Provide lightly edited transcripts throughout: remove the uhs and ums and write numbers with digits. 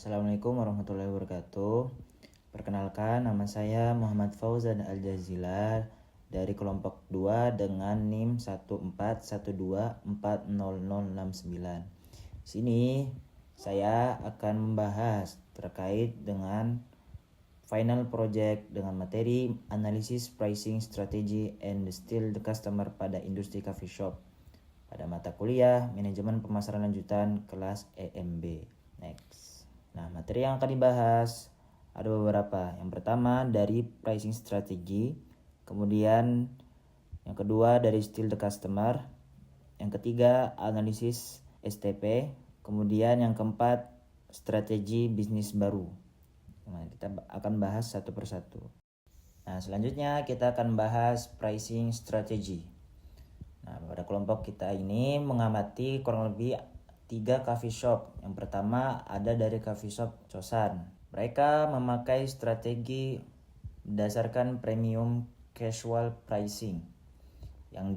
Assalamualaikum warahmatullahi wabarakatuh. Perkenalkan, nama saya Muhammad Fauzan Al-Jazila dari kelompok 2 dengan NIM 141240069. Di sini saya akan membahas terkait dengan final project dengan materi analisis pricing strategy and still the customer pada industri coffee shop pada mata kuliah manajemen pemasaran lanjutan kelas EMB. Next. Nah, materi yang akan dibahas ada beberapa. Yang pertama dari pricing strategy, kemudian yang kedua dari still the customer, yang ketiga analisis STP, kemudian yang keempat strategi bisnis baru. Nah, kita akan bahas satu persatu. Nah, selanjutnya kita akan bahas pricing strategy. Nah, pada kelompok kita ini mengamati kurang lebih 3 coffee shop. Yang pertama ada dari coffee shop Chosan. Mereka memakai strategi berdasarkan premium casual pricing yang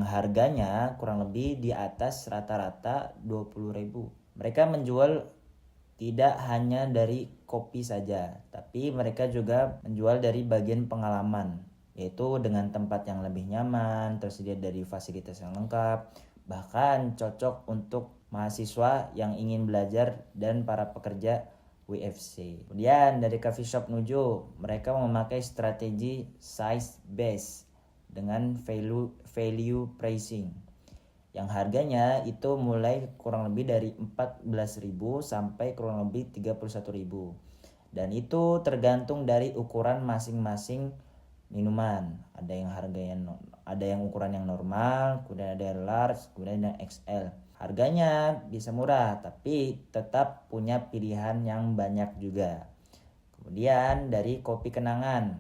harganya kurang lebih di atas rata-rata 20.000. Mereka menjual tidak hanya dari kopi saja, tapi mereka juga menjual dari bagian pengalaman, yaitu dengan tempat yang lebih nyaman, tersedia dari fasilitas yang lengkap, bahkan cocok untuk mahasiswa yang ingin belajar dan para pekerja WFC. Kemudian dari coffee shop Nuju, mereka memakai strategi size base dengan value pricing yang harganya itu mulai kurang lebih dari 14.000 sampai kurang lebih 31.000. Dan itu tergantung dari ukuran masing-masing minuman. Ada yang ukuran yang normal, kemudian ada yang large, kemudian yang XL. Harganya bisa murah, tapi tetap punya pilihan yang banyak juga. Kemudian dari kopi kenangan,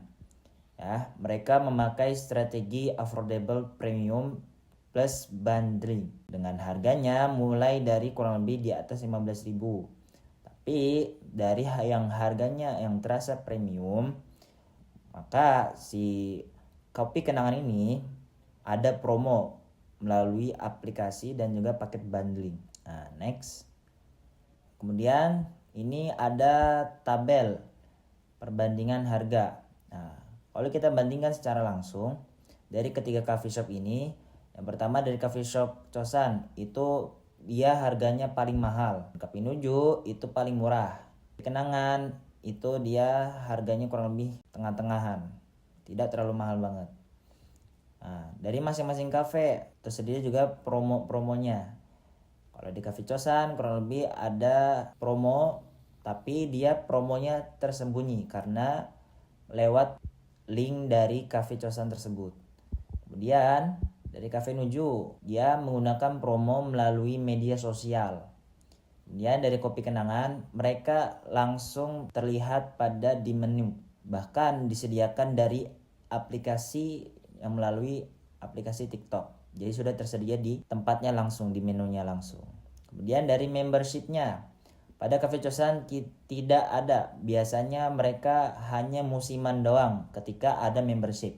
ya, mereka memakai strategi affordable premium plus bundling dengan harganya mulai dari kurang lebih di atas 15.000. Tapi dari yang harganya yang terasa premium, maka si kopi kenangan ini ada promo melalui aplikasi dan juga paket bundling. Nah, next. Kemudian ini ada tabel perbandingan harga. Nah, kalau kita bandingkan secara langsung dari ketiga coffee shop ini, yang pertama dari coffee shop Chosan itu dia harganya paling mahal. Kopi Nuju itu paling murah. Kenangan itu dia harganya kurang lebih tengah-tengahan, tidak terlalu mahal banget. Nah, dari masing-masing cafe tersedia juga promonya. Kalau di Cafe Chosan kurang lebih ada promo, tapi dia promonya tersembunyi karena lewat link dari Cafe Chosan tersebut. Kemudian dari Cafe Nuju dia menggunakan promo melalui media sosial. Kemudian dari Kopi Kenangan mereka langsung terlihat pada di menu, bahkan disediakan dari aplikasi yang melalui aplikasi TikTok. Jadi sudah tersedia di tempatnya langsung, di menunya langsung. Kemudian dari membershipnya, pada Cafe Chosan tidak ada. Biasanya mereka hanya musiman doang ketika ada membership.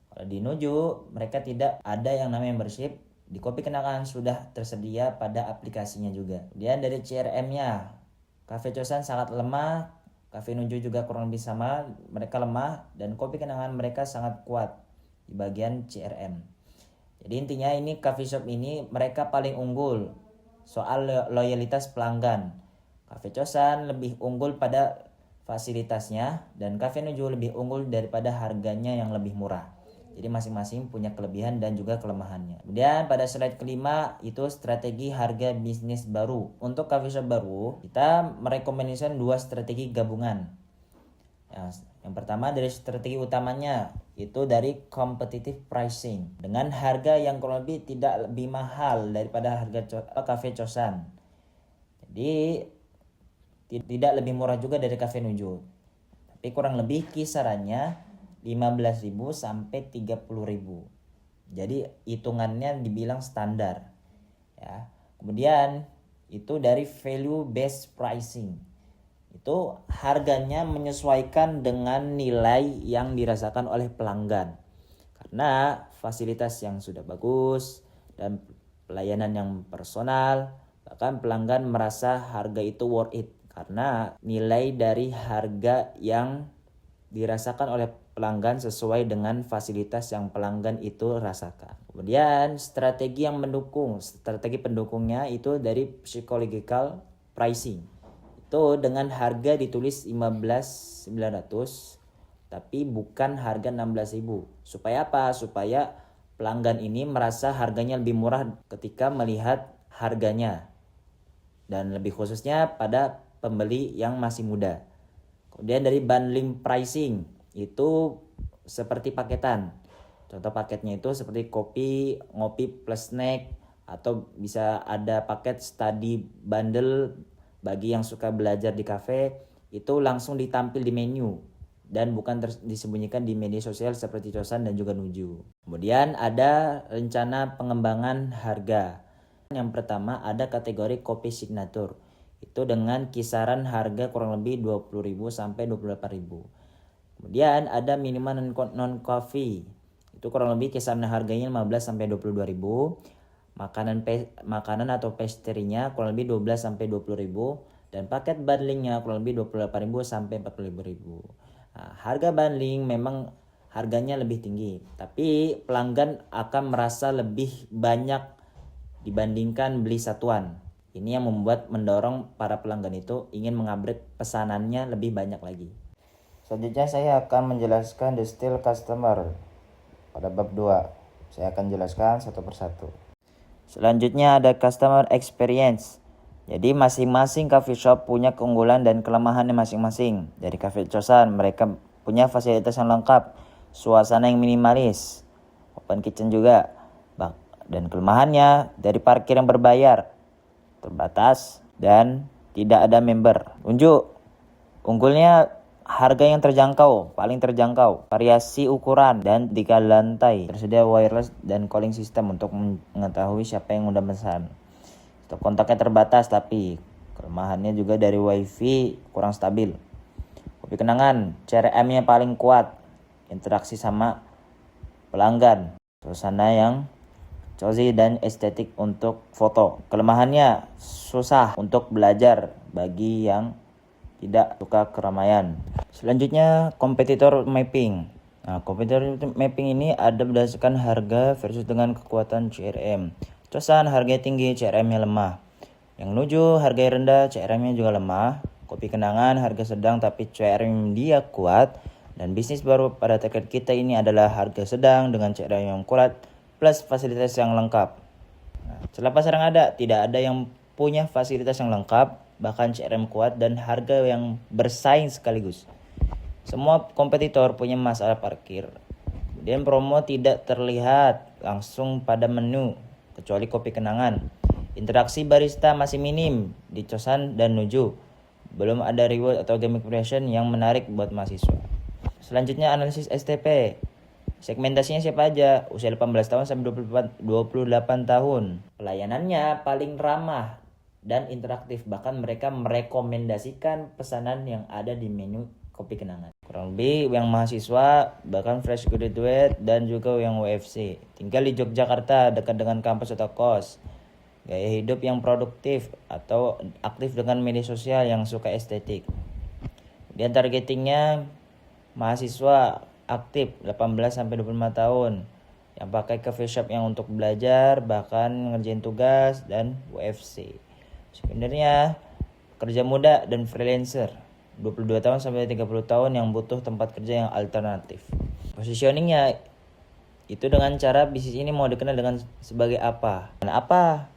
Kalau di Nuju mereka tidak ada yang namanya membership. Di Kopi Kenangan sudah tersedia pada aplikasinya juga. Kemudian dari CRM-nya, Cafe Chosan sangat lemah, Cafe Nuju juga kurang lebih sama, mereka lemah, dan Kopi Kenangan mereka sangat kuat di bagian CRM. Jadi intinya ini coffee shop ini mereka paling unggul soal loyalitas pelanggan. Cafe Chosan lebih unggul pada fasilitasnya dan Cafe Nuju lebih unggul daripada harganya yang lebih murah. Jadi masing-masing punya kelebihan dan juga kelemahannya. Kemudian pada slide kelima itu strategi harga bisnis baru. Untuk coffee shop baru kita merekomendasikan 2 strategi gabungan. Yang pertama dari strategi utamanya itu dari competitive pricing dengan harga yang kurang lebih tidak lebih mahal daripada harga Cafe Chosan. Jadi tidak lebih murah juga dari Cafe Nuju. Tapi kurang lebih kisarannya 15.000 sampai 30.000. Jadi hitungannya dibilang standar. Ya. Kemudian itu dari value based pricing. Itu harganya menyesuaikan dengan nilai yang dirasakan oleh pelanggan. Karena fasilitas yang sudah bagus dan pelayanan yang personal, bahkan pelanggan merasa harga itu worth it karena nilai dari harga yang dirasakan oleh pelanggan sesuai dengan fasilitas yang pelanggan itu rasakan. Kemudian strategi pendukungnya itu dari psychological pricing. Itu dengan harga ditulis 15.900 tapi bukan harga 16.000. Supaya apa? Supaya pelanggan ini merasa harganya lebih murah ketika melihat harganya. Dan lebih khususnya pada pembeli yang masih muda. Kemudian dari bundling pricing itu seperti paketan. Contoh paketnya itu seperti kopi, ngopi plus snack, atau bisa ada paket study bundle bagi yang suka belajar di kafe, itu langsung ditampil di menu dan bukan disembunyikan di media sosial seperti Cosan dan juga Nuju. Kemudian ada rencana pengembangan harga. Yang pertama ada kategori kopi signature. Itu dengan kisaran harga kurang lebih 20.000 sampai 28.000. Kemudian ada minuman non coffee. Itu kurang lebih kisaran harganya 15 sampai 22.000. Makanan atau pastry-nya kurang lebih 12 sampai 20.000 dan paket bundlingnya kurang lebih 28.000 sampai 45.000. Nah, harga bundling memang harganya lebih tinggi, tapi pelanggan akan merasa lebih banyak dibandingkan beli satuan. Ini yang mendorong para pelanggan itu ingin mengupgrade pesanannya lebih banyak lagi. Selanjutnya saya akan menjelaskan the still customer pada bab 2. Saya akan jelaskan satu persatu. Selanjutnya ada customer experience. Jadi masing-masing coffee shop punya keunggulan dan kelemahannya masing-masing. Dari Cafe Cosan mereka punya fasilitas yang lengkap, suasana yang minimalis, open kitchen juga. Dan kelemahannya dari parkir yang berbayar, terbatas, dan tidak ada member. Unggulnya harga yang terjangkau, paling terjangkau, variasi ukuran, dan 3 lantai. Tersedia wireless dan calling system untuk mengetahui siapa yang udah pesan. Stok kontaknya terbatas, tapi kelemahannya juga dari wifi kurang stabil. Kopi kenangan, CRM-nya paling kuat, interaksi sama pelanggan, suasana yang cozy dan estetik untuk foto. Kelemahannya susah untuk belajar bagi yang tidak suka keramaian. Selanjutnya kompetitor mapping. Nah, kompetitor mapping ini ada berdasarkan harga versus dengan kekuatan CRM. Cosan harga tinggi, CRM-nya lemah. Yang Nuju harga rendah, CRM-nya juga lemah. Kopi kenangan harga sedang tapi CRM dia kuat. Dan bisnis baru pada target kita ini adalah harga sedang dengan CRM yang kuat plus fasilitas yang lengkap. Nah, celah pasar yang ada, tidak ada yang punya fasilitas yang lengkap, bahkan CRM kuat dan harga yang bersaing sekaligus. Semua kompetitor punya masalah parkir. Kemudian promo tidak terlihat langsung pada menu, kecuali kopi kenangan. Interaksi barista masih minim di Cosan dan Nuju. Belum ada reward atau gamification yang menarik buat mahasiswa. Selanjutnya analisis STP. Segmentasinya siapa aja? Usia 18 tahun sampai 28 tahun. Pelayanannya paling ramah dan interaktif. Bahkan mereka merekomendasikan pesanan yang ada di menu kopi kenangan. Kurang lebih yang mahasiswa, bahkan fresh graduate dan juga yang WFC. Tinggal di Yogyakarta dekat dengan kampus atau kos. Gaya hidup yang produktif atau aktif dengan media sosial yang suka estetik. Dan targetingnya mahasiswa aktif 18 sampai 25 tahun yang pakai coffee shop yang untuk belajar, bahkan ngerjain tugas dan WFC. Sebenarnya kerja muda dan freelancer 22 tahun sampai 30 tahun yang butuh tempat kerja yang alternatif. Positioningnya itu dengan cara bisnis ini mau dikenal dengan sebagai apa? Dan apa?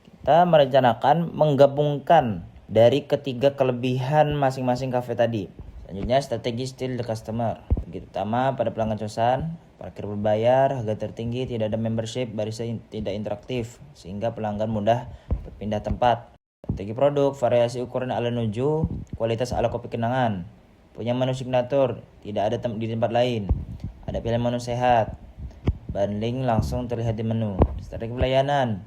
Kita merencanakan menggabungkan dari ketiga kelebihan masing-masing kafe tadi. Selanjutnya strategi still the customer. Begitu utama pada pelanggan Cosan, parkir berbayar, harga tertinggi, tidak ada membership, barista tidak interaktif sehingga pelanggan mudah berpindah tempat. Strategi produk, variasi ukuran ala Nuju, kualitas ala kopi kenangan. Punya menu signature, tidak ada di tempat lain. Ada pilihan menu sehat. Bundling langsung terlihat di menu. Strategi pelayanan.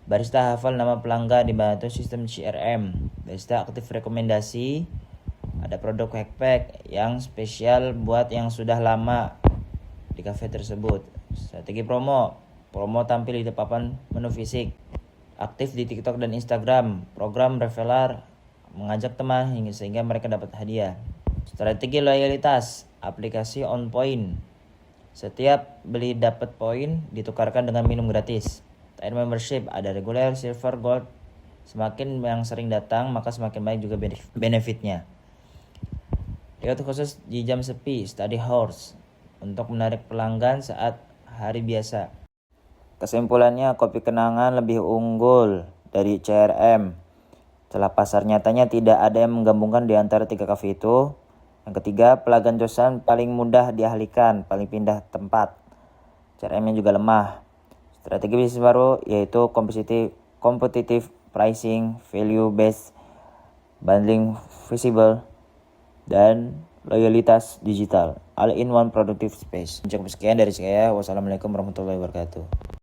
Barista hafal nama pelanggan dibantu sistem CRM. Barista aktif rekomendasi. Ada produk hackpack yang spesial buat yang sudah lama di kafe tersebut. Strategi promo tampil di papan menu fisik. Aktif di TikTok dan Instagram. Program referral mengajak teman sehingga mereka dapat hadiah. Strategi loyalitas, aplikasi on point. Setiap beli dapat poin ditukarkan dengan minum gratis. Tier membership, ada regular, silver, gold. Semakin yang sering datang maka semakin baik juga benefitnya. Reward khusus di jam sepi, study hours, untuk menarik pelanggan saat hari biasa. Kesimpulannya, kopi kenangan lebih unggul dari CRM. Setelah pasar nyatanya tidak ada yang menggabungkan di antara 3 kafe itu. Yang ketiga, pelanggan josan paling mudah dialihkan, paling pindah tempat. CRM-nya juga lemah. Strategi bisnis baru yaitu competitive pricing, value based, bundling visible, dan loyalitas digital, all in one productive space. Cukup sekian dari saya. Wassalamualaikum warahmatullahi wabarakatuh.